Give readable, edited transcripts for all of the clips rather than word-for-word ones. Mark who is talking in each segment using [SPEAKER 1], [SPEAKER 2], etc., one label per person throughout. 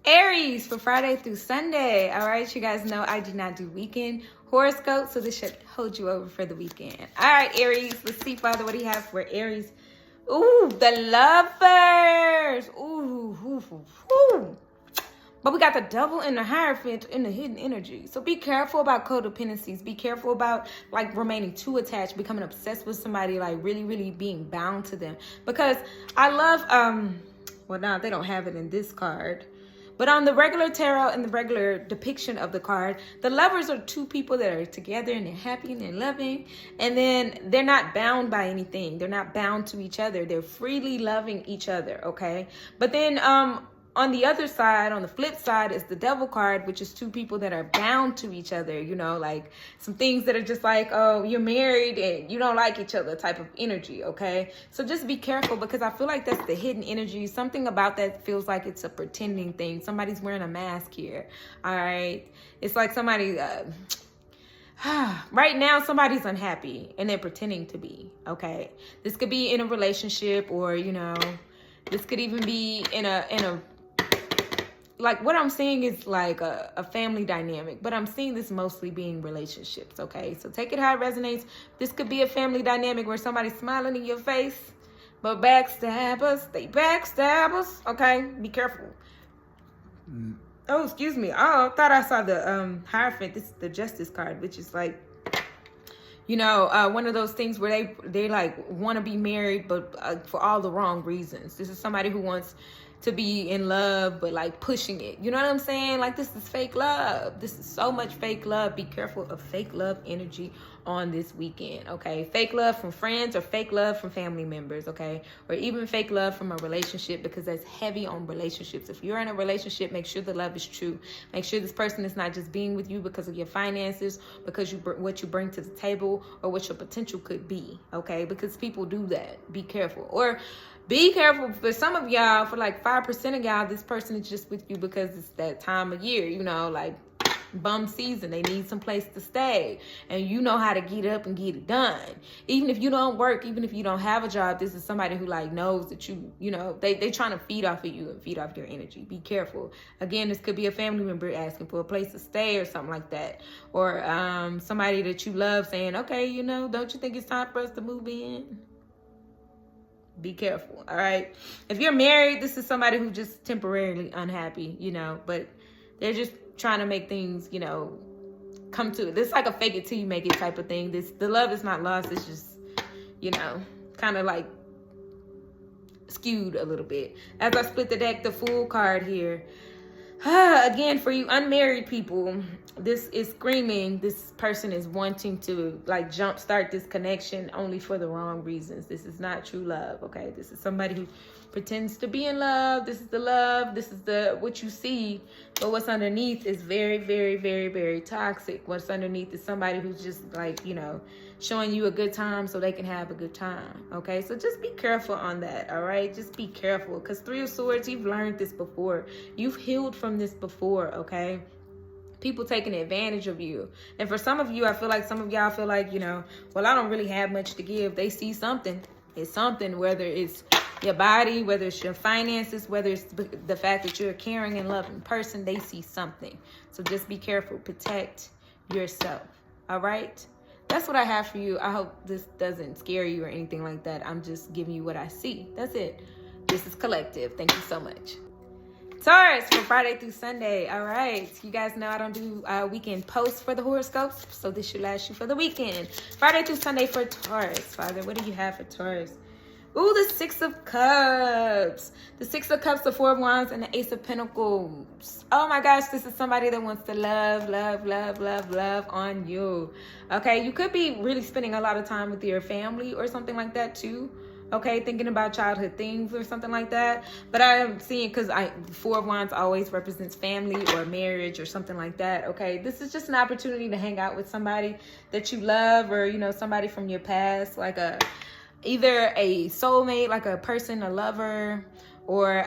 [SPEAKER 1] Aries for Friday through Sunday. All right, you guys know I do not do weekend horoscope, so this should hold you over for the weekend. All right, Aries, let's see, Father, what do you have for Aries? Ooh, the lovers. Ooh. But we got the devil and the Hierophant in the hidden energy. So be careful about codependencies. Be careful about like remaining too attached, becoming obsessed with somebody, like really being bound to them. Because I love, well, now they don't have it in this card. But on the regular tarot and the regular depiction of the card, the lovers are two people that are together and they're happy and they're loving. And then they're not bound by anything. They're not bound to each other. They're freely loving each other, okay? But then on the other side, on the flip side, is the devil card, which is two people that are bound to each other, you know, like some things that are just like, oh, you're married and you don't like each other type of energy, okay? So just be careful, because I feel like that's the hidden energy. Something about that feels like it's a pretending thing. Somebody's wearing a mask here, all right? It's like somebody, right now, somebody's unhappy and they're pretending to be, okay? This could be in a relationship, or, you know, this could even be in a like, what I'm seeing is like a family dynamic, but I'm seeing this mostly being relationships, okay? So take it how it resonates. This could be a family dynamic where somebody's smiling in your face, but backstabbers, they backstabbers, okay? Be careful. Oh, excuse me. Oh, I thought I saw the Hierophant. This is the Justice card, which is like, you know, one of those things where they like want to be married, but for all the wrong reasons. This is somebody who wants to be in love, but like pushing it. You know what I'm saying? Like, this is fake love. This is so much fake love. Be careful of fake love energy on this weekend, okay? Fake love from friends, or fake love from family members, okay? Or even fake love from a relationship, because that's heavy on relationships. If you're in a relationship, make sure the love is true. Make sure this person is not just being with you because of your finances, because what you bring to the table, or what your potential could be, okay? Because people do that. Be careful. Or be careful for some of y'all, for like 5% of y'all, this person is just with you because it's that time of year, you know, like bum season. They need some place to stay, and you know how to get up and get it done. Even if you don't work, even if you don't have a job, this is somebody who like knows that you know, they trying to feed off of you and feed off your energy. Be careful. Again, this could be a family member asking for a place to stay or something like that. Or somebody that you love saying, okay, you know, don't you think it's time for us to move in? Be careful, all right? If you're married, this is somebody who's just temporarily unhappy, you know, but they're just trying to make things, you know, come to it. This is like a fake it till you make it type of thing. The love is not lost. It's just, you know, kind of like skewed a little bit. As I split the deck, the Fool card here. Again, for you unmarried people, this is screaming. This person is wanting to like jumpstart this connection only for the wrong reasons. This is not true love, okay? This is somebody who pretends to be in love. This is the love. This is what you see. But what's underneath is very toxic. What's underneath is somebody who's just like, you know, showing you a good time so they can have a good time, okay? So just be careful on that, all right? Just be careful, because Three of Swords, you've learned this before. You've healed from this before, okay? People taking advantage of you. And for some of you, I feel like some of y'all feel like, you know, well, I don't really have much to give. They see something. It's something, whether it's your body, whether it's your finances, whether it's the fact that you're a caring and loving person, they see something. So just be careful. Protect yourself, all right? That's what I have for you. I hope this doesn't scare you or anything like that. I'm just giving you what I see. That's it. This is collective. Thank you so much. Taurus for Friday through Sunday. All right. You guys know I don't do weekend posts for the horoscopes, so this should last you for the weekend. Friday through Sunday for Taurus. Father, what do you have for Taurus? Ooh, the Six of Cups. The Six of Cups, the Four of Wands, and the Ace of Pentacles. Oh my gosh, this is somebody that wants to love on you. Okay, you could be really spending a lot of time with your family or something like that too. Okay, thinking about childhood things or something like that. But I'm seeing, because Four of Wands always represents family or marriage or something like that. Okay, this is just an opportunity to hang out with somebody that you love, or, you know, somebody from your past, like either a soulmate, like a person, a lover, or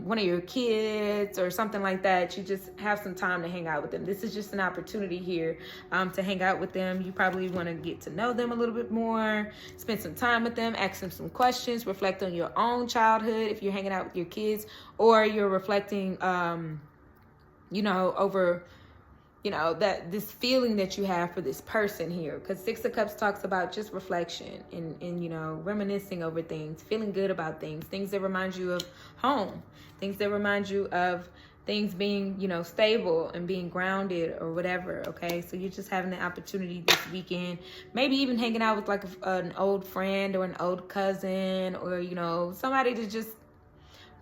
[SPEAKER 1] one of your kids or something like that. You just have some time to hang out with them. This is just an opportunity here to hang out with them. You probably want to get to know them a little bit more, spend some time with them, ask them some questions, reflect on your own childhood if you're hanging out with your kids, or you're reflecting you know, over, you know, that this feeling that you have for this person here. Because 6 of Cups talks about just reflection and, you know, reminiscing over things, feeling good about things that remind you of home, things that remind you of things being, you know, stable and being grounded or whatever. Okay, so you're just having the opportunity this weekend, maybe even hanging out with like an old friend or an old cousin, or, you know, somebody to just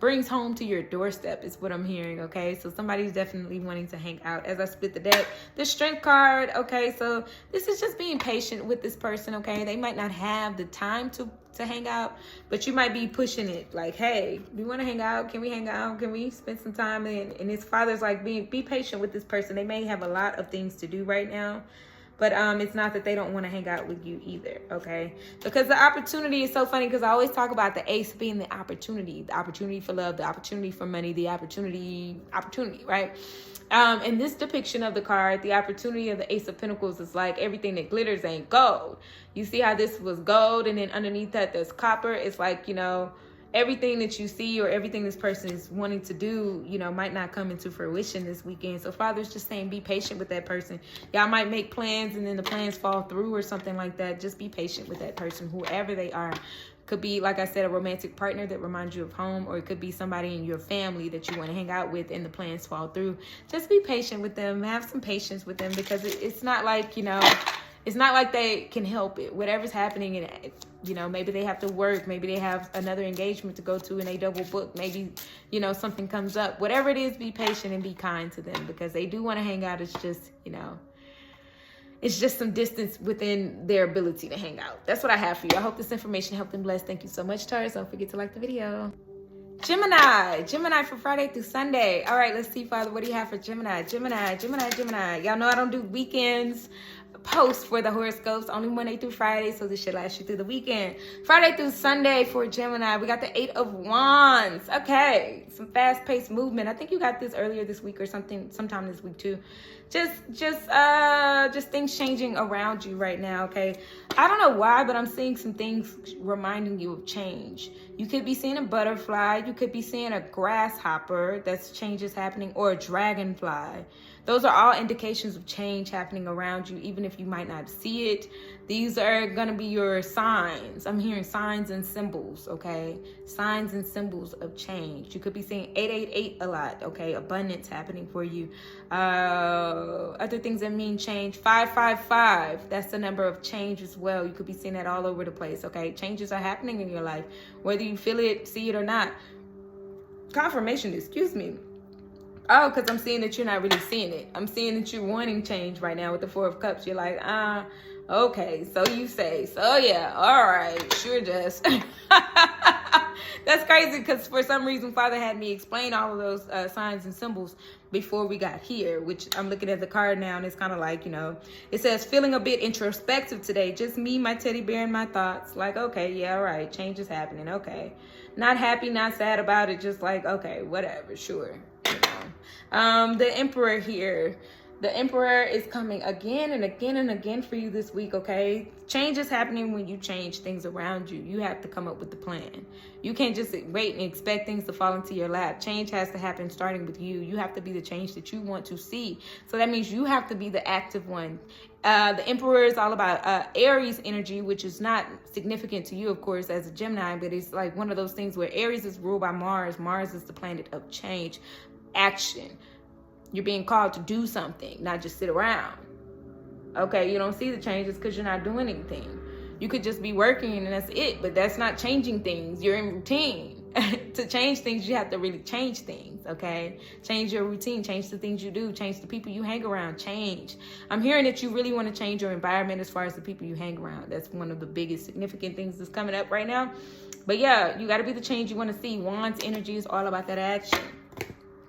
[SPEAKER 1] brings home to your doorstep is what I'm hearing. Okay, so somebody's definitely wanting to hang out. As I split the deck, the Strength card. Okay, so this is just being patient with this person. Okay, they might not have the time to hang out, but you might be pushing it like, hey, do you want to hang out? Can we hang out? Can we spend some time? And his father's like, be patient with this person. They may have a lot of things to do right now, but it's not that they don't want to hang out with you either, okay? Because the opportunity is so funny, because I always talk about the ace being the opportunity for love, the opportunity for money, the opportunity, right? In this depiction of the card, the opportunity of the Ace of Pentacles is like everything that glitters ain't gold. You see how this was gold, and then underneath that there's copper. It's like, you know, everything that you see or everything this person is wanting to do, you know, might not come into fruition this weekend. So Father's just saying, be patient with that person. Y'all might make plans and then the plans fall through or something like that. Just be patient with that person, whoever they are. Could be, like I said, a romantic partner that reminds you of home, or it could be somebody in your family that you want to hang out with and the plans fall through. Just be patient with them. Have some patience with them, because it's not like, you know, it's not like they can help it. Whatever's happening, and you know, maybe they have to work, maybe they have another engagement to go to and they double book, maybe, you know, something comes up. Whatever it is, be patient and be kind to them, because they do want to hang out. It's just, you know, it's just some distance within their ability to hang out. That's what I have for you. I hope this information helped and blessed. Thank you so much, Taurus. Don't forget to like the video. Gemini for Friday through Sunday. All right, let's see, Father, what do you have for Gemini? Gemini. Y'all know I don't do weekends post for the horoscopes, only Monday through Friday, so this should last you through the weekend. Friday through Sunday for Gemini, we got the 8 of Wands. Okay, some fast-paced movement. I think you got this earlier this week or sometime this week too. Just things changing around you right now. Okay, I don't know why, but I'm seeing some things reminding you of change. You could be seeing a butterfly, you could be seeing a grasshopper, that's changes happening, or a dragonfly. Those are all indications of change happening around you, even if you might not see it. These are going to be your signs. I'm hearing signs and symbols, okay? Signs and symbols of change. You could be seeing 888 a lot, okay? Abundance happening for you. Other things that mean change. 555, that's the number of change as well. You could be seeing that all over the place, okay? Changes are happening in your life, whether you feel it, see it, or not. Confirmation, excuse me. Oh, because I'm seeing that you're not really seeing it. I'm seeing that you're wanting change right now with the 4 of Cups. You're like, okay, so you say. So, yeah, all right, sure, Jess. That's crazy, because for some reason, Father had me explain all of those signs and symbols before we got here, which I'm looking at the card now, and it's kind of like, you know, it says, feeling a bit introspective today. Just me, my teddy bear, and my thoughts. Like, okay, yeah, all right, change is happening, okay. Not happy, not sad about it, just like, okay, whatever, sure. The Emperor here. The Emperor is coming again and again and again for you this week, okay? Change is happening when you change things around you. You have to come up with the plan. You can't just wait and expect things to fall into your lap. Change has to happen starting with you. You have to be the change that you want to see. So that means you have to be the active one. The Emperor is all about Aries energy, which is not significant to you, of course, as a Gemini, but it's like one of those things where Aries is ruled by Mars. Mars is the planet of change. Action. You're being called to do something, not just sit around. Okay, you don't see the changes because you're not doing anything. You could just be working and that's it, but that's not changing things. You're in routine. To change things, you have to really change things, okay? Change your routine, change the things you do, change the people you hang around, change. I'm hearing that you really want to change your environment as far as the people you hang around. That's one of the biggest significant things that's coming up right now. But yeah, you got to be the change you want to see. Wands energy is all about that action.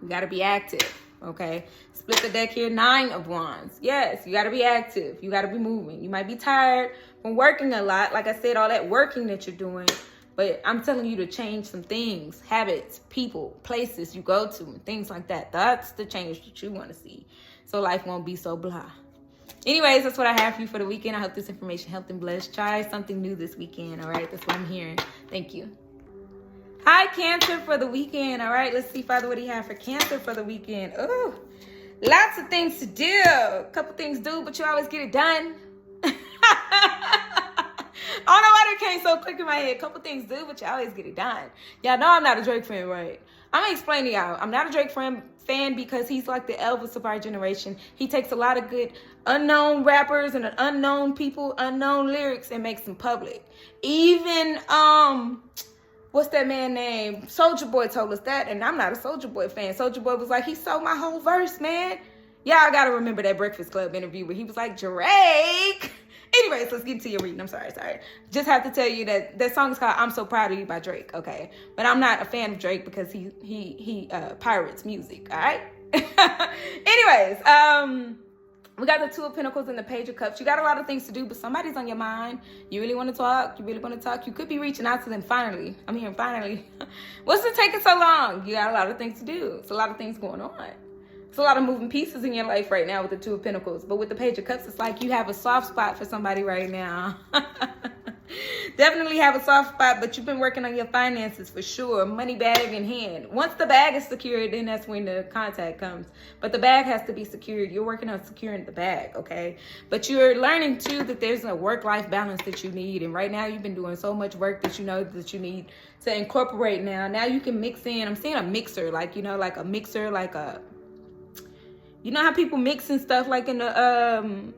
[SPEAKER 1] You got to be active, okay? Split the deck here, 9 of Wands. Yes, you got to be active. You got to be moving. You might be tired from working a lot. Like I said, all that working that you're doing. But I'm telling you to change some things, habits, people, places you go to, and things like that. That's the change that you want to see. So life won't be so blah. Anyways, that's what I have for you for the weekend. I hope this information helped and blessed. Try something new this weekend, all right? That's what I'm hearing. Thank you. Hi, Cancer, for the weekend. All right, let's see, Father, what do you have for Cancer for the weekend? Oh, lots of things to do. A couple things do, but you always get it done. I don't know why that came so quick in my head. A couple things do, but you always get it done. Y'all know I'm not a Drake fan, right? I'm going to explain to y'all. I'm not a Drake fan because he's like the Elvis of our generation. He takes a lot of good unknown rappers and unknown people, unknown lyrics, and makes them public. Even, what's that man name? Soulja Boy told us that, and I'm not a Soulja Boy fan. Soulja Boy was like, he sold my whole verse, man. Y'all got to remember that Breakfast Club interview where he was like, Drake. Anyways, let's get to your reading. I'm sorry. Just have to tell you that that song is called "I'm So Proud of You" by Drake. Okay, but I'm not a fan of Drake because he pirates music. All right. Anyways, we got the Two of Pentacles and the Page of Cups. You got a lot of things to do, but somebody's on your mind. You really want to talk. You could be reaching out to them finally. I'm hearing finally. What's it taking so long? You got a lot of things to do. It's a lot of things going on. It's a lot of moving pieces in your life right now with the Two of Pentacles. But with the Page of Cups, it's like you have a soft spot for somebody right now. Definitely have a soft spot, but you've been working on your finances for sure. Money bag in hand. Once the bag is secured, then that's when the contact comes. But the bag has to be secured. You're working on securing the bag, okay? But you're learning, too, that there's a work-life balance that you need. And right now, you've been doing so much work that you know that you need to incorporate now. Now you can mix in. I'm seeing a mixer, like, you know, like a mixer, like a... You know how people mix and stuff like in the,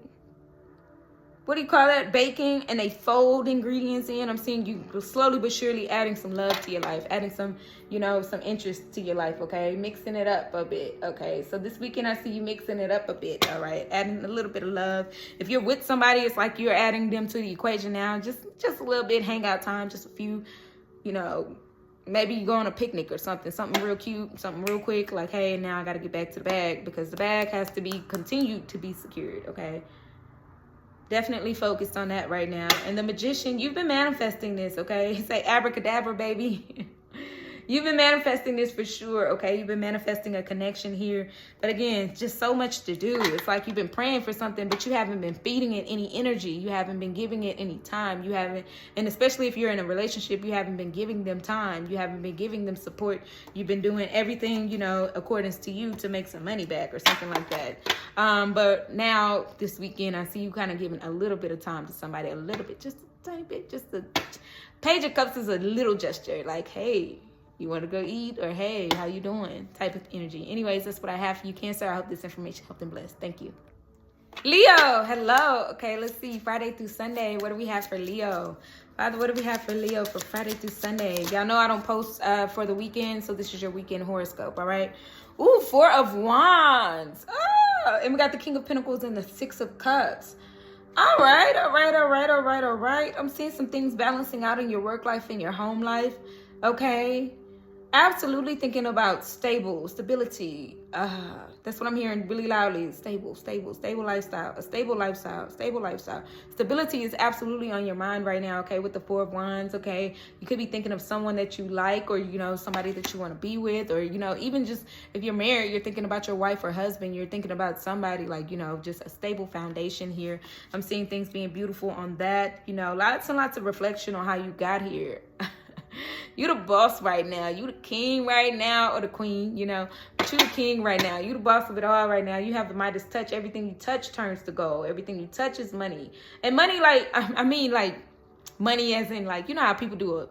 [SPEAKER 1] what do you call that? Baking, and they fold ingredients in. I'm seeing you slowly but surely adding some love to your life, adding some, you know, some interest to your life, okay? Mixing it up a bit, okay? So this weekend I see you mixing it up a bit, all right? Adding a little bit of love. If you're with somebody, it's like you're adding them to the equation now. Just a little bit hangout time, just a few, you know, maybe you go on a picnic or something real cute, something real quick, like, hey, now I got to get back to the bag because the bag has to be continued to be secured, okay? Definitely focused on that right now. And the Magician, you've been manifesting this, okay? Say abracadabra, baby. You've been manifesting this for sure, okay? You've been manifesting a connection here. But again, just so much to do. It's like you've been praying for something, but you haven't been feeding it any energy. You haven't been giving it any time. You haven't, and especially if you're in a relationship, you haven't been giving them time. You haven't been giving them support. You've been doing everything, you know, according to you to make some money back or something like that. But now, this weekend, I see you kind of giving a little bit of time to somebody, a little bit, just a tiny bit, just a... Page of Cups is a little gesture, like, hey, you want to go eat, or hey, how you doing, type of energy. Anyways, that's what I have for you, Cancer. I hope this information helped and blessed. Thank you. Leo, hello. Okay, let's see. Friday through Sunday. What do we have for Leo? Father, what do we have for Leo for Friday through Sunday? Y'all know I don't post for the weekend, so this is your weekend horoscope, all right? Ooh, Four of Wands. Oh, and we got the King of Pentacles and the Six of Cups. All right. I'm seeing some things balancing out in your work life and your home life, okay? Absolutely thinking about stability. That's what I'm hearing really loudly. Stable lifestyle, a stable lifestyle. Stability is absolutely on your mind right now, okay, with the Four of Wands, okay? You could be thinking of someone that you like, or, you know, somebody that you want to be with, or, you know, even just if you're married, you're thinking about your wife or husband. You're thinking about somebody, like, you know, just a stable foundation here. I'm seeing things being beautiful on that, you know, lots and lots of reflection on how you got here. You the boss right now. You the king right now, or the queen, you know. But you the king right now. You the boss of it all right now. You have the Midas touch. Everything you touch turns to gold. Everything you touch is money. And money, like, I mean, like, money as in, like, you know how people do a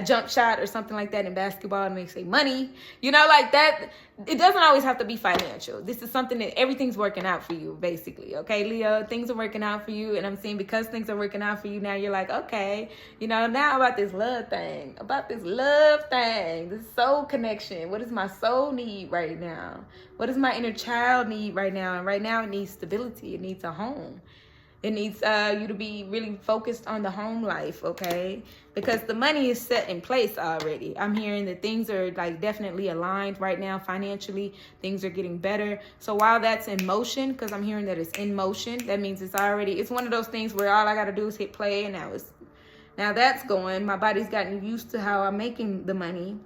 [SPEAKER 1] jump shot or something like that in basketball and they say money, you know, like that. It doesn't always have to be financial. This is something that everything's working out for you, basically. Okay, Leo, things are working out for you. And I'm seeing because things are working out for you, now you're like, okay, you know, now about this love thing, this soul connection. What does my soul need right now? What does my inner child need right now? And right now it needs stability. It needs a home. It needs you to be really focused on the home life, okay? Because the money is set in place already. I'm hearing that things are, like, definitely aligned right now financially. Things are getting better. So while that's in motion, because I'm hearing that it's in motion, that means it's one of those things where all I got to do is hit play, and now that's going. My body's gotten used to how I'm making the money.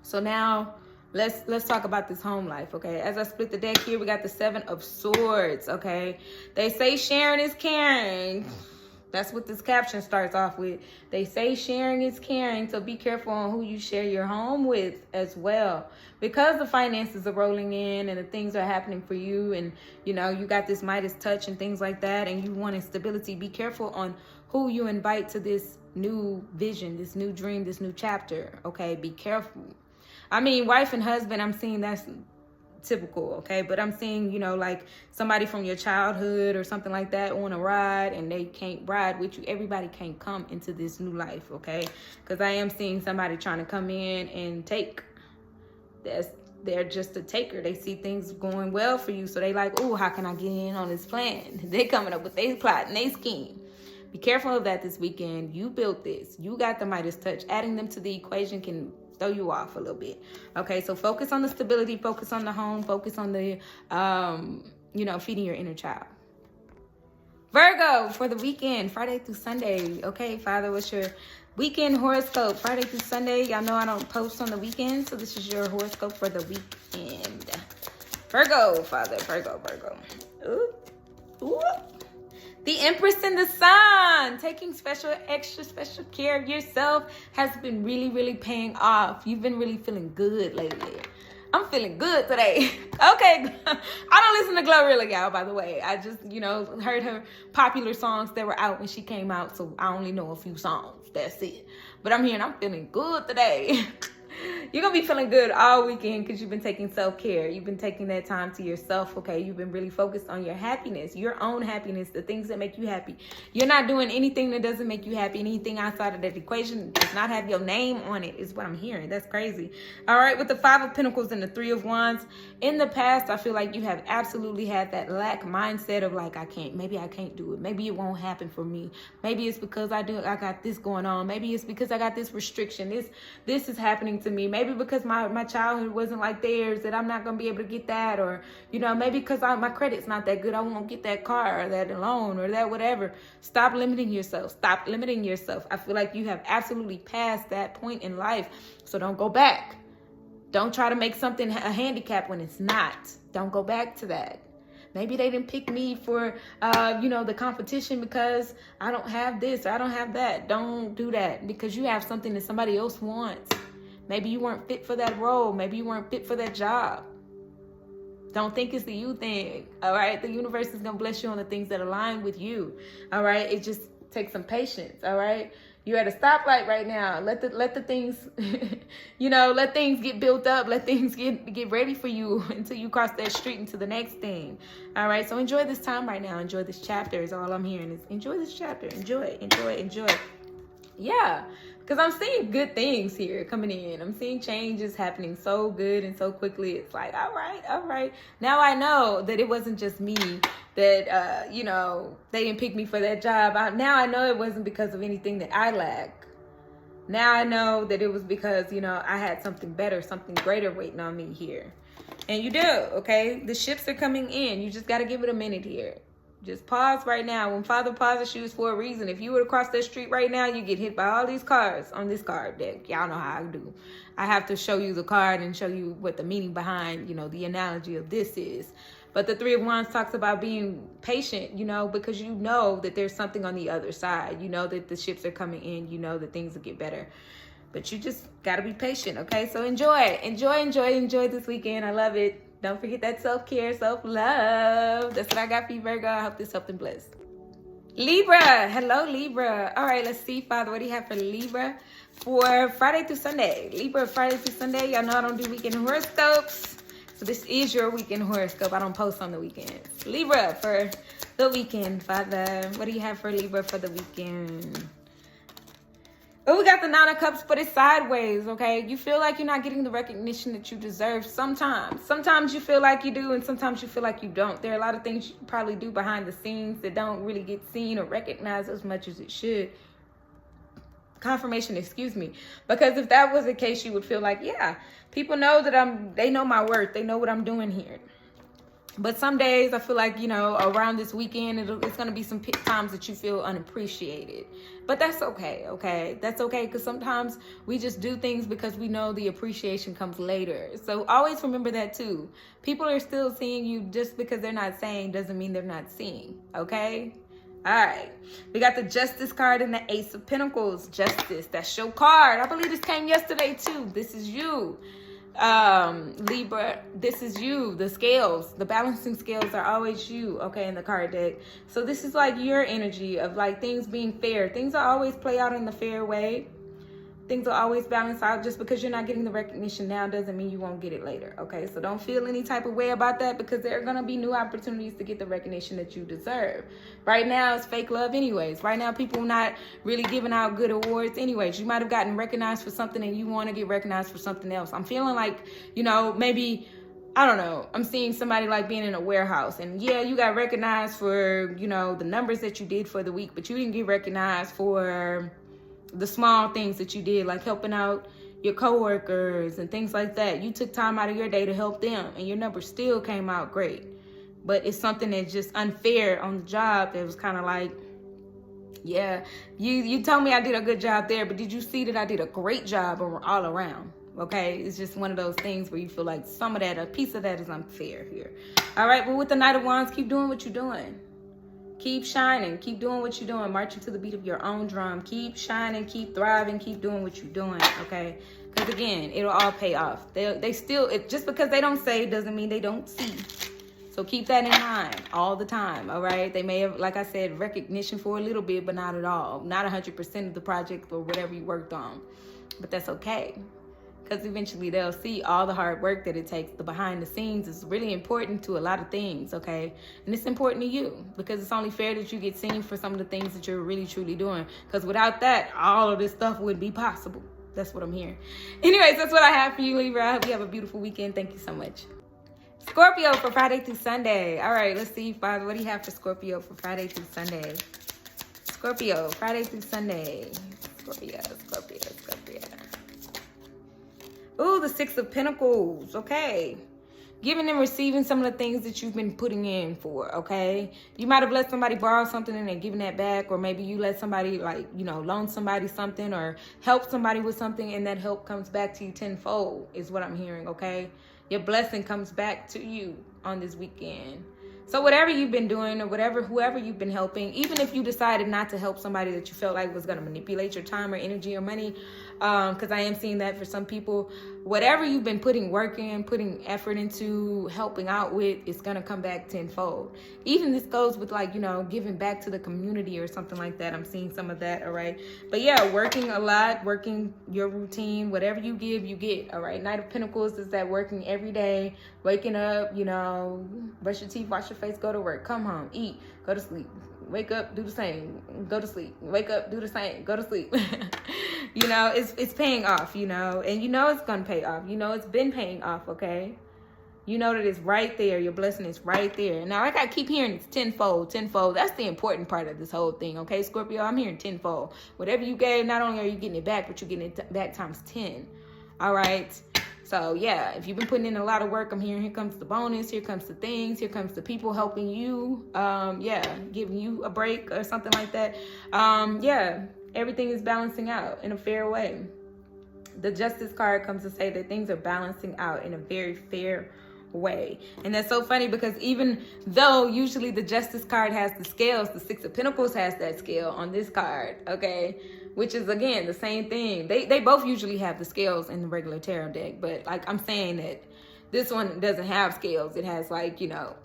[SPEAKER 1] So now let's talk about this home life, okay? As I split the deck here, we got the Seven of Swords, okay? They say sharing is caring. That's what this caption starts off with. They say sharing is caring, so be careful on who you share your home with as well. Because the finances are rolling in and the things are happening for you, and you know, you got this Midas touch and things like that, and you want stability, be careful on who you invite to this new vision, this new dream, this new chapter, okay? Be careful. I mean, wife and husband, I'm seeing that's typical, okay? But I'm seeing, you know, like somebody from your childhood or something like that on a ride, and they can't ride with you. Everybody can't come into this new life, okay? Because I am seeing somebody trying to come in and take. They're just a taker. They see things going well for you, so they like, oh, how can I get in on this plan? They coming up with their plot and their scheme. Be careful of that this weekend. You built this. You got the Midas touch. Adding them to the equation can throw you off a little bit. Okay, so focus on the stability, focus on the home, focus on the, you know, feeding your inner child. Virgo, for the weekend, Friday through Sunday. Okay, Father, what's your weekend horoscope? Friday through Sunday. Y'all know I don't post on the weekend, so this is your horoscope for the weekend. Virgo, Father, Virgo. Ooh. Ooh. The Empress and the Sun, taking extra special care of yourself has been really, really paying off. You've been really feeling good lately. I'm feeling good today. Okay. I don't listen to Glorilla, y'all, by the way. I just, you know, heard her popular songs that were out when she came out, so I only know a few songs. That's it. But I'm hearing I'm feeling good today. You're going to be feeling good all weekend because you've been taking self-care. You've been taking that time to yourself, okay? You've been really focused on your happiness, your own happiness, the things that make you happy. You're not doing anything that doesn't make you happy. Anything outside of that equation does not have your name on it is what I'm hearing. That's crazy. All right, with the Five of Pentacles and the Three of Wands, in the past, I feel like you have absolutely had that lack mindset of like, maybe I can't do it. Maybe it won't happen for me. Maybe it's because I got this going on. Maybe it's because I got this restriction. This is happening to me. Maybe because my childhood wasn't like theirs that I'm not going to be able to get that, or, you know, maybe because my credit's not that good, I won't get that car or that loan or that whatever. Stop limiting yourself. Stop limiting yourself. I feel like you have absolutely passed that point in life, so don't go back. Don't try to make something a handicap when it's not. Don't go back to that. Maybe they didn't pick me for, you know, the competition because I don't have this or I don't have that. Don't do that because you have something that somebody else wants. Maybe you weren't fit for that role. Maybe you weren't fit for that job. Don't think it's the you thing, all right? The universe is going to bless you on the things that align with you, all right? It just takes some patience, all right? You're at a stoplight right now. Let the things, you know, let things get built up. Let things get ready for you until you cross that street into the next thing, all right? So enjoy this time right now. Enjoy this chapter is all I'm hearing is enjoy this chapter. Enjoy. Yeah. Because I'm seeing good things here coming in. I'm seeing changes happening so good and so quickly. It's like, all right. Now I know that it wasn't just me that, you know, they didn't pick me for that job. Now I know it wasn't because of anything that I lack. Now I know that it was because, you know, I had something better, something greater waiting on me here. And you do, okay? The ships are coming in. You just got to give it a minute here. Just pause right now. When Father pauses you, it's for a reason. If you were to cross that street right now, you get hit by all these cars on this card deck. Y'all know how I do. I have to show you the card and show you what the meaning behind, you know, the analogy of this is. But the Three of Wands talks about being patient, you know, because you know that there's something on the other side. You know that the ships are coming in. You know that things will get better. But you just got to be patient, okay? So enjoy this weekend. I love it. Don't forget that self-care, self-love. That's what I got for you, Virgo. I hope this helped and blessed. Libra. Hello, Libra. All right, let's see, Father. What do you have for Libra for Friday through Sunday? Libra, Friday through Sunday. Y'all know I don't do weekend horoscopes. So this is your weekend horoscope. I don't post on the weekend. Libra for the weekend, Father. What do you have for Libra for the weekend? Oh, we got the Nine of Cups, but it's sideways, okay? You feel like you're not getting the recognition that you deserve sometimes. Sometimes you feel like you do, and sometimes you feel like you don't. There are a lot of things you probably do behind the scenes that don't really get seen or recognized as much as it should. Confirmation, excuse me. Because if that was the case, you would feel like, yeah, people know that they know my worth. They know what I'm doing here. But some days I feel like, you know, around this weekend, it's going to be some times that you feel unappreciated. But that's okay, okay? That's okay, because sometimes we just do things because we know the appreciation comes later. So always remember that too. People are still seeing you. Just because they're not saying doesn't mean they're not seeing, okay? All right. We got the Justice card and the Ace of Pentacles. Justice, that's your card. I believe this came yesterday too. This is you. Libra, this is you. The scales, the balancing scales are always you, okay, in the card deck. So this is like your energy of like things being fair. Things will always play out in the fair way. Things will always balance out. Just because you're not getting the recognition now doesn't mean you won't get it later, okay? So don't feel any type of way about that, because there are going to be new opportunities to get the recognition that you deserve. Right now, it's fake love anyways. Right now, people are not really giving out good awards anyways. You might have gotten recognized for something and you want to get recognized for something else. I'm feeling like, you know, maybe, I don't know, I'm seeing somebody like being in a warehouse, and yeah, you got recognized for, you know, the numbers that you did for the week, but you didn't get recognized for the small things that you did, like helping out your coworkers and things like that. You took time out of your day to help them, and your numbers still came out great. But it's something that's just unfair on the job that was kind of like, yeah, you told me I did a good job there, but did you see that I did a great job all around? Okay, it's just one of those things where you feel like some of that, a piece of that is unfair here. All right, but with the Knight of Wands, keep doing what you're doing. Keep shining. Keep doing what you're doing. Marching to the beat of your own drum. Keep shining. Keep thriving. Keep doing what you're doing, okay? Because, again, it'll all pay off. They still, just because they don't say doesn't mean they don't see. So keep that in mind all the time, all right? They may have, like I said, recognition for a little bit, but not at all. Not 100% of the project or whatever you worked on. But that's okay. Because eventually they'll see all the hard work that it takes. The behind the scenes is really important to a lot of things, okay? And it's important to you, because it's only fair that you get seen for some of the things that you're really truly doing. Because without that, all of this stuff wouldn't be possible. That's what I'm hearing. Anyways, that's what I have for you, Libra. I hope you have a beautiful weekend. Thank you so much. Scorpio for Friday through Sunday. All right, let's see, Father, what do you have for Scorpio for Friday through Sunday? Scorpio, Friday through Sunday. Scorpio. Ooh, the Six of Pentacles. Okay. Giving and receiving some of the things that you've been putting in for, okay? You might have let somebody borrow something and they're giving that back, or maybe you let somebody, like, you know, loan somebody something or help somebody with something, and that help comes back to you tenfold is what I'm hearing, okay? Your blessing comes back to you on this weekend. So whatever you've been doing, or whoever you've been helping, even if you decided not to help somebody that you felt like was going to manipulate your time or energy or money, because I am seeing that for some people, whatever you've been putting work in, putting effort into, helping out with, it's going to come back tenfold. Even this goes with, like, you know, giving back to the community or something like that. I'm seeing some of that, all right? But yeah, working a lot, working your routine, whatever you give, you get, all right? Knight of Pentacles is that working every day, waking up, you know, brush your teeth, wash your face, go to work, come home, eat, go to sleep. Wake up, do the same, go to sleep. Wake up, do the same, go to sleep. You know, it's paying off, you know, and you know it's going to pay off. You know it's been paying off, okay? You know that it's right there. Your blessing is right there. Now, like I keep hearing, it's tenfold, tenfold. That's the important part of this whole thing, okay, Scorpio? I'm hearing tenfold. Whatever you gave, not only are you getting it back, but you're getting it back times 10, all right? So, yeah, if you've been putting in a lot of work, I'm hearing here comes the bonus, here comes the things, here comes the people helping you, giving you a break or something like that. Everything is balancing out in a fair way. The Justice card comes to say that things are balancing out in a very fair way. And that's so funny, because even though usually the Justice card has the scales, the Six of Pentacles has that scale on this card, okay? Which is, again, the same thing. They both usually have the scales in the regular tarot deck, but, like, I'm saying that this one doesn't have scales. It has, like, you know,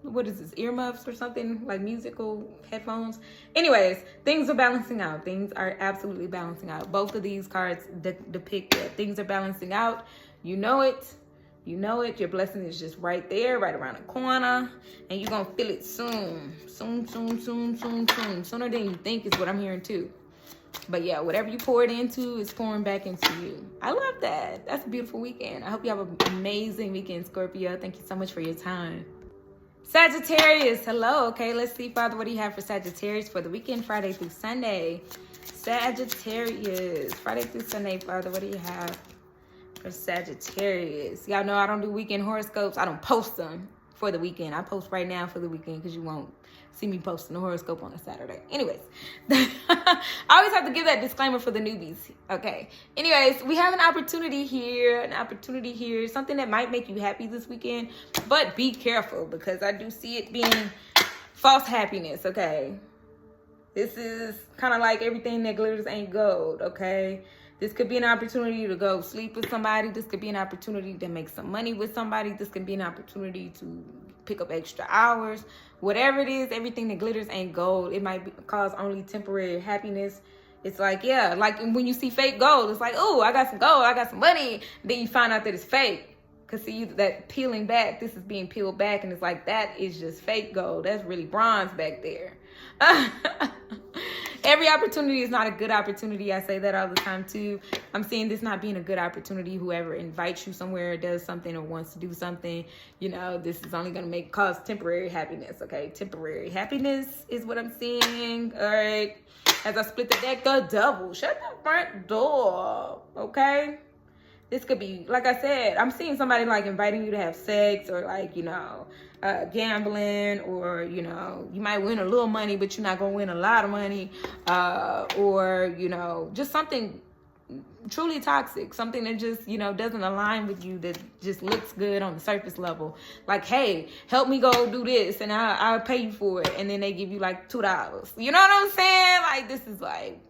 [SPEAKER 1] what is this, earmuffs or something, like musical headphones? Anyways, things are balancing out. Things are absolutely balancing out. Both of these cards depict that things are balancing out. You know it. You know it. Your blessing is just right there, right around the corner, and you're going to feel it soon. Soon. Sooner than you think is what I'm hearing, too. But yeah, whatever you pour it into is pouring back into you. I love that. That's a beautiful weekend. I hope you have an amazing weekend, Scorpio. Thank you so much for your time. Sagittarius, hello. Okay, let's see, Father, what do you have for Sagittarius for the weekend, Friday through Sunday? Sagittarius, Friday through Sunday, Father, what do you have for Sagittarius? Y'all know I don't do weekend horoscopes. I don't post them for the weekend. I post right now for the weekend because you won't see me posting a horoscope on a Saturday. Anyways, I always have to give that disclaimer for the newbies. Okay. Anyways, we have an opportunity here, something that might make you happy this weekend, but be careful, because I do see it being false happiness. Okay. This is kind of like everything that glitters ain't gold, okay? This could be an opportunity to go sleep with somebody. This could be an opportunity to make some money with somebody. This could be an opportunity to pick up extra hours. Whatever it is, everything that glitters ain't gold. It might cause only temporary happiness. It's like, yeah, like when you see fake gold, it's like, oh, I got some gold, I got some money. Then you find out that it's fake. Because see, that peeling back, this is being peeled back, and it's like, that is just fake gold. That's really bronze back there. Every opportunity is not a good opportunity. I say that all the time too. I'm seeing this not being a good opportunity. Whoever invites you somewhere, does something, or wants to do something, you know, this is only going to cause temporary happiness, okay? Temporary happiness is what I'm seeing, all right? As I split the deck, the devil, shut the front door, okay? This could be, like I said, I'm seeing somebody like inviting you to have sex, or like, you know, gambling, or, you know, you might win a little money, but you're not going to win a lot of money, or, you know, just something truly toxic, something that just, you know, doesn't align with you, that just looks good on the surface level. Like, hey, help me go do this and I'll pay you for it. And then they give you like $2. You know what I'm saying? Like, this is like,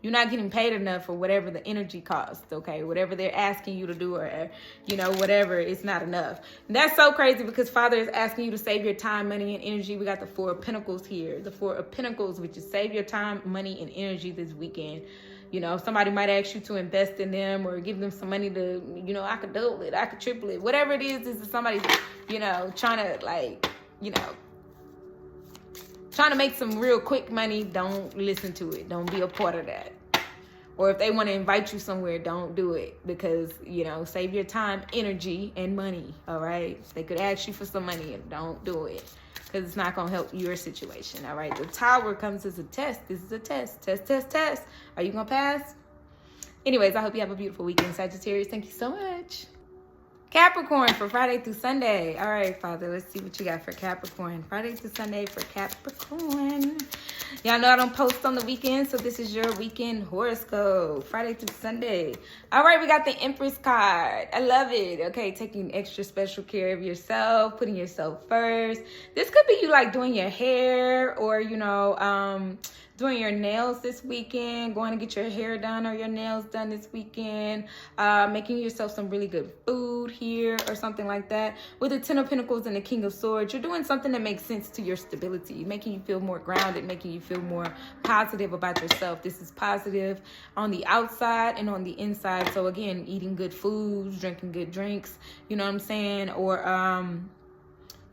[SPEAKER 1] you're not getting paid enough for whatever the energy costs, okay? Whatever they're asking you to do, or, you know, whatever, it's not enough. And that's so crazy, because Father is asking you to save your time, money, and energy. We got the Four of Pentacles here. The Four of Pentacles, which is save your time, money, and energy this weekend. You know, somebody might ask you to invest in them, or give them some money to, you know, I could double it, I could triple it. Whatever it is somebody, you know, trying to, like, you know, trying to make some real quick money. Don't listen to it. Don't be a part of that. Or if they want to invite you somewhere, don't do it, because, you know, save your time, energy, and money, all right? They could ask you for some money, and don't do it, because it's not going to help your situation, all right? The Tower comes as a test. This is a test. Test, test, test. Are you going to pass? Anyways, I hope you have a beautiful weekend, Sagittarius. Thank you so much. Capricorn for Friday through Sunday. All right, Father, let's see what you got for Capricorn. Friday through Sunday for Capricorn. Y'all know I don't post on the weekend, so this is your weekend horoscope. Friday through Sunday. All right, we got the Empress card. I love it. Okay, taking extra special care of yourself, putting yourself first. This could be you like doing your hair, or, you know, doing your nails this weekend, going to get your hair done or your nails done this weekend, making yourself some really good food here or something like that. With the Ten of Pentacles and the King of Swords, you're doing something that makes sense to your stability, making you feel more grounded, making you feel more positive about yourself. This is positive on the outside and on the inside. So again, eating good foods, drinking good drinks, you know what I'm saying? Or,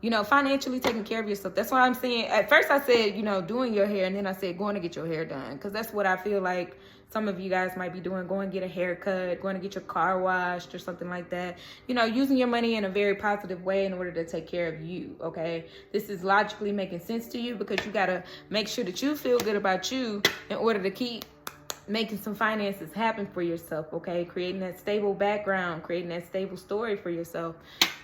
[SPEAKER 1] you know, financially taking care of yourself. That's what I'm saying. At first I said, you know, doing your hair, and then I said going to get your hair done, because that's what I feel like some of you guys might be doing. Going to get a haircut, going to get your car washed or something like that. You know, using your money in a very positive way in order to take care of you, okay? This is logically making sense to you, because you got to make sure that you feel good about you in order to keep making some finances happen for yourself, okay? Creating that stable background, creating that stable story for yourself,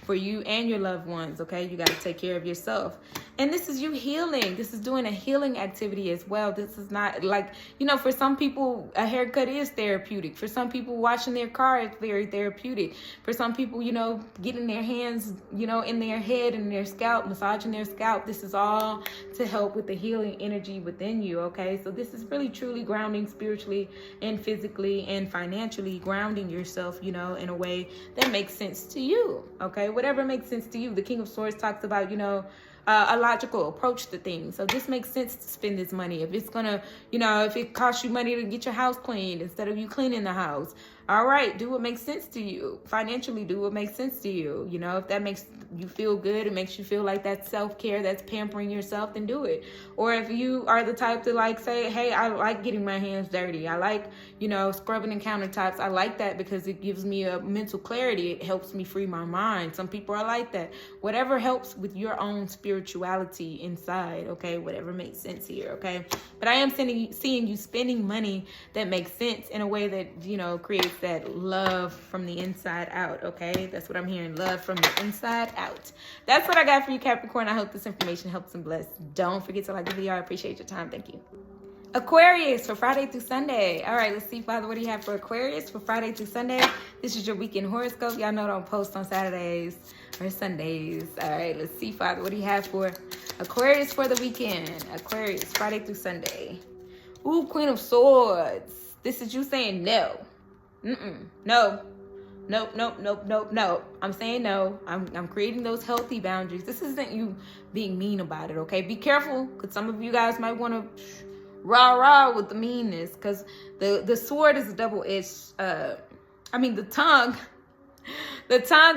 [SPEAKER 1] for you and your loved ones, okay? You got to take care of yourself. And this is you healing. This is doing a healing activity as well. This is not like, you know, for some people, a haircut is therapeutic. For some people, washing their car is very therapeutic. For some people, you know, getting their hands, you know, in their head and their scalp, massaging their scalp. This is all to help with the healing energy within you, okay? So this is really truly grounding spiritually and physically and financially, grounding yourself, you know, in a way that makes sense to you, okay? Whatever makes sense to you. The King of Swords talks about, you know, a logical approach to things. So this makes sense to spend this money. If it's gonna, you know, if it costs you money to get your house cleaned instead of you cleaning the house, all right, do what makes sense to you. Financially, do what makes sense to you. You know, if that makes you feel good, it makes you feel like that's self-care, that's pampering yourself, then do it. Or if you are the type to like say, hey, I like getting my hands dirty. I like, you know, scrubbing the countertops. I like that because it gives me a mental clarity. It helps me free my mind. Some people are like that. Whatever helps with your own spirituality inside, okay? Whatever makes sense here, okay? But I am seeing you spending money that makes sense in a way that, you know, creates that love from the inside out, okay? That's what I'm hearing, love from the inside out. That's what I got for you, Capricorn. I hope this information helps and bless. Don't forget to like the video. I appreciate your time. Thank you. Aquarius for Friday through Sunday. All right, let's see, Father, what do you have for Aquarius for Friday through Sunday? This is your weekend horoscope. Y'all know I don't post on Saturdays or Sundays. All right, let's see, Father, what do you have for Aquarius for the weekend. Aquarius, Friday through Sunday. Ooh, Queen of Swords. This is you saying no. No. Nope. I'm saying no. I'm creating those healthy boundaries. This isn't you being mean about it, okay? Be careful, because some of you guys might want to rah with the meanness, because the sword is a double-edged, the tongue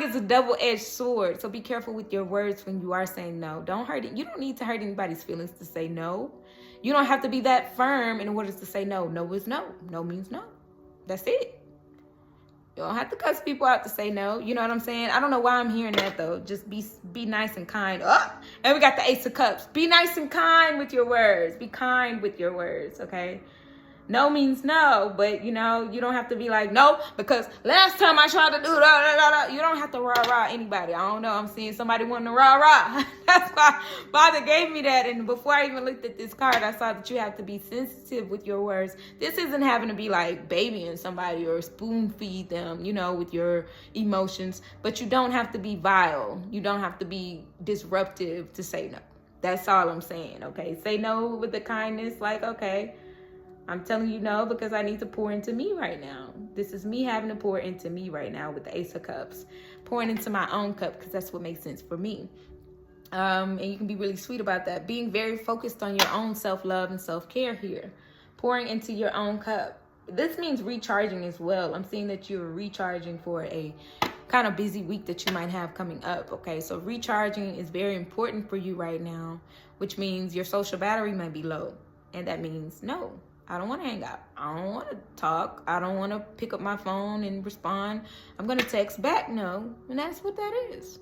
[SPEAKER 1] is a double-edged sword. So be careful with your words when you are saying no. Don't hurt it. You don't need to hurt anybody's feelings to say no. You don't have to be that firm in order to say no. No is no. No means no. That's it. You don't have to cuss people out to say no. You know what I'm saying? I don't know why I'm hearing that, though. Just be nice and kind. Oh, and we got the Ace of Cups. Be nice and kind with your words. Be kind with your words, okay? No means no, but, you don't have to be like, no, because last time I tried to do that. You don't have to rah anybody. I don't know. I'm seeing somebody wanting to rah. That's why Father gave me that. And before I even looked at this card, I saw that you have to be sensitive with your words. This isn't having to be like babying somebody or spoon feed them, with your emotions. But you don't have to be vile. You don't have to be disruptive to say no. That's all I'm saying, okay? Say no with the kindness, like, okay, I'm telling you no because I need to pour into me right now. This is me having to pour into me right now with the Ace of Cups. Pouring into my own cup because that's what makes sense for me. And you can be really sweet about that. Being very focused on your own self-love and self-care here. Pouring into your own cup. This means recharging as well. I'm seeing that you're recharging for a kind of busy week that you might have coming up. Okay, so recharging is very important for you right now, which means your social battery might be low. And that means no. I don't want to hang out. I don't want to talk. I don't want to pick up my phone and respond. I'm going to text back no. And that's what that is.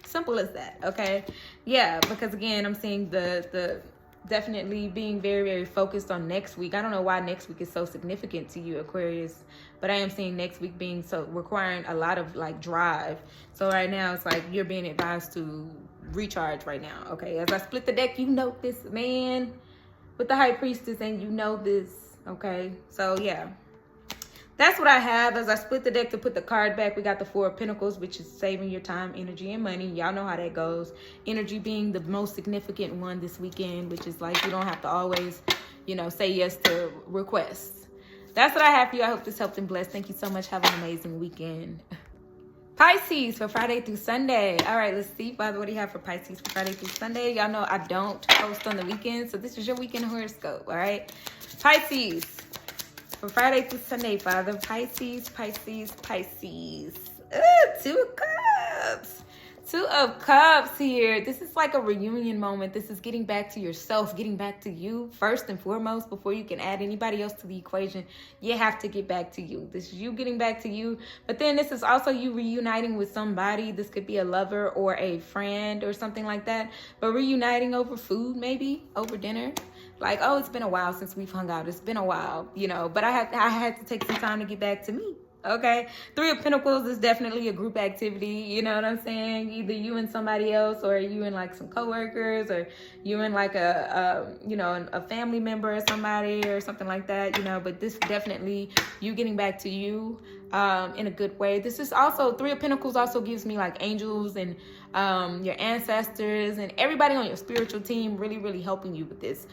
[SPEAKER 1] Simple as that, okay? Yeah, because again, I'm seeing the definitely being very, very focused on next week. I don't know why next week is so significant to you, Aquarius, but I am seeing next week being so requiring a lot of like drive. So right now it's like you're being advised to recharge right now, okay? As I split the deck, you know this, man. With the High Priestess, and you know this, okay? So, yeah. That's what I have. As I split the deck to put the card back, we got the Four of Pentacles, which is saving your time, energy, and money. Y'all know how that goes. Energy being the most significant one this weekend, which is like you don't have to always, say yes to requests. That's what I have for you. I hope this helped and blessed. Thank you so much. Have an amazing weekend. Pisces for Friday through Sunday. All right, let's see, Father, what do you have for Pisces for Friday through Sunday? Y'all know I don't post on the weekend, so this is your weekend horoscope, all right? Pisces for Friday through Sunday, Father. Pisces. Two of Cups. Two of Cups here. This is like a reunion moment. This is getting back to yourself, getting back to you first and foremost. Before you can add anybody else to the equation, you have to get back to you. This is you getting back to you. But then this is also you reuniting with somebody. This could be a lover or a friend or something like that. But reuniting over food, maybe over dinner. Like, oh, it's been a while since we've hung out. It's been a while, But I had to take some time to get back to me. Okay, Three of Pentacles is definitely a group activity. You know what I'm saying? Either you and somebody else, or you and like some coworkers, or you and like a family member or somebody or something like that. But this definitely you getting back to you in a good way. This is also Three of Pentacles also gives me like angels and your ancestors and everybody on your spiritual team really, really helping you with this.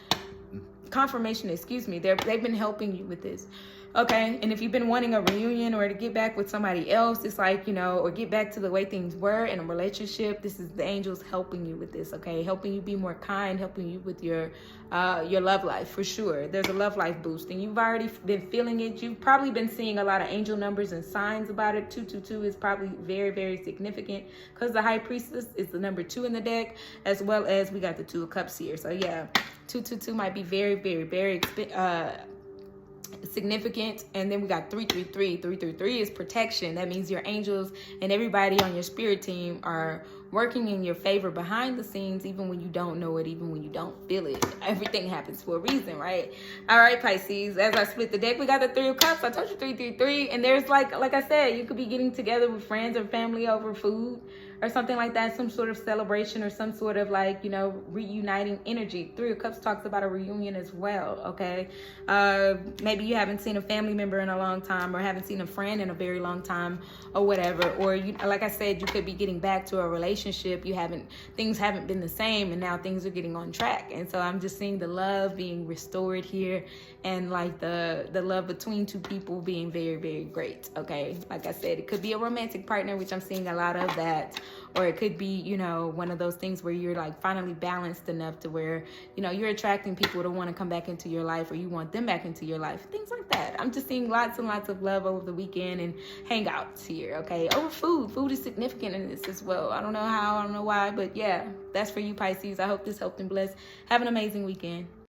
[SPEAKER 1] Confirmation, excuse me. They've been helping you with this. Okay, and if you've been wanting a reunion or to get back with somebody else, it's like, or get back to the way things were in a relationship, this is the angels helping you with this, okay? Helping you be more kind, helping you with your love life, for sure. There's a love life boost, and you've already been feeling it. You've probably been seeing a lot of angel numbers and signs about it. 222 is probably very, very significant because the High Priestess is the number 2 in the deck, as well as we got the Two of Cups here. So, yeah, 222 might be very, very, very significant. And then we got 333. 333 is protection. That means your angels and everybody on your spirit team are working in your favor behind the scenes, even when you don't know it, even when you don't feel it. Everything happens for a reason, right? All right, Pisces, as I split the deck, we got the Three of Cups. I told you 333. And there's like I said, you could be getting together with friends or family over food or something like that, some sort of celebration or some sort of like, you know, reuniting energy. Three of Cups talks about a reunion as well, okay? Maybe you haven't seen a family member in a long time, or haven't seen a friend in a very long time, or whatever. Or you, like I said, you could be getting back to a relationship. Things haven't been the same, and now things are getting on track. And so I'm just seeing the love being restored here, and like the love between two people being very, very great, okay? Like I said, it could be a romantic partner, which I'm seeing a lot of that, or it could be, you know, one of those things where you're like finally balanced enough to where, you know, you're attracting people to want to come back into your life, or you want them back into your life, things like that. I'm just seeing lots and lots of love over the weekend and hangouts here, okay? Over food is significant in this as well. I don't know how, I don't know why, but yeah, that's for you, Pisces. I hope this helped and blessed. Have an amazing weekend.